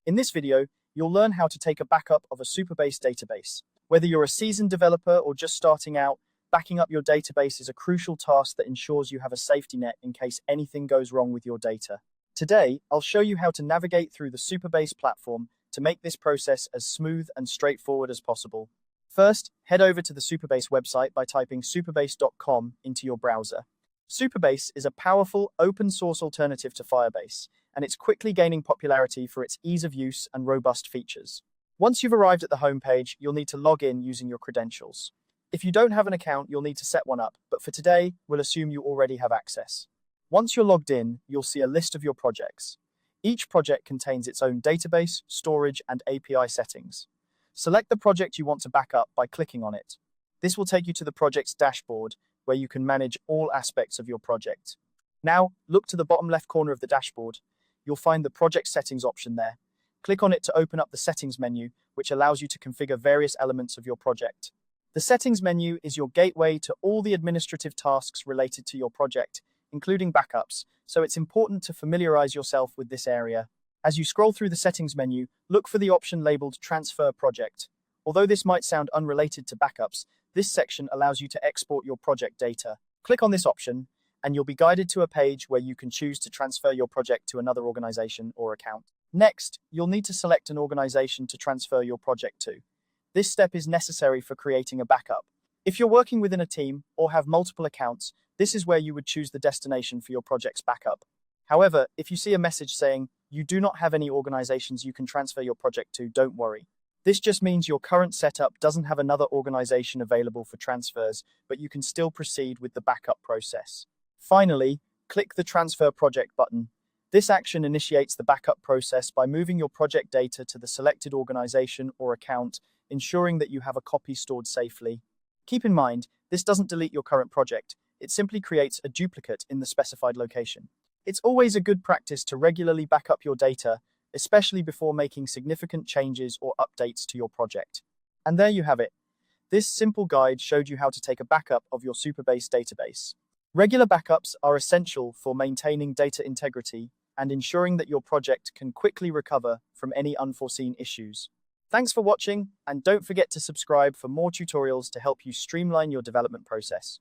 In this video, you'll learn how to take a backup of a Supabase database. Whether you're a seasoned developer or just starting out, backing up your database is a crucial task that ensures you have a safety net in case anything goes wrong with your data. Today, I'll show you how to navigate through the Supabase platform to make this process as smooth and straightforward as possible. First, head over to the Supabase website by typing supabase.com into your browser. Supabase is a powerful, open-source alternative to Firebase, and it's quickly gaining popularity for its ease of use and robust features. Once you've arrived at the homepage, you'll need to log in using your credentials. If you don't have an account, you'll need to set one up, but for today, we'll assume you already have access. Once you're logged in, you'll see a list of your projects. Each project contains its own database, storage, and API settings. Select the project you want to back up by clicking on it. This will take you to the project's dashboard, where you can manage all aspects of your project. Now, look to the bottom left corner of the dashboard. You'll find the Project Settings option there. Click on it to open up the Settings menu, which allows you to configure various elements of your project. The Settings menu is your gateway to all the administrative tasks related to your project, including backups, so it's important to familiarize yourself with this area. As you scroll through the Settings menu, look for the option labeled Transfer Project. Although this might sound unrelated to backups, this section allows you to export your project data. Click on this option, and you'll be guided to a page where you can choose to transfer your project to another organization or account. Next, you'll need to select an organization to transfer your project to. This step is necessary for creating a backup. If you're working within a team or have multiple accounts, this is where you would choose the destination for your project's backup. However, if you see a message saying you do not have any organizations you can transfer your project to, don't worry. This just means your current setup doesn't have another organization available for transfers, but you can still proceed with the backup process. Finally, click the Transfer Project button. This action initiates the backup process by moving your project data to the selected organization or account, ensuring that you have a copy stored safely. Keep in mind, this doesn't delete your current project. It simply creates a duplicate in the specified location. It's always a good practice to regularly back up your data, especially before making significant changes or updates to your project. And there you have it. This simple guide showed you how to take a backup of your Supabase database. Regular backups are essential for maintaining data integrity and ensuring that your project can quickly recover from any unforeseen issues. Thanks for watching, and don't forget to subscribe for more tutorials to help you streamline your development process.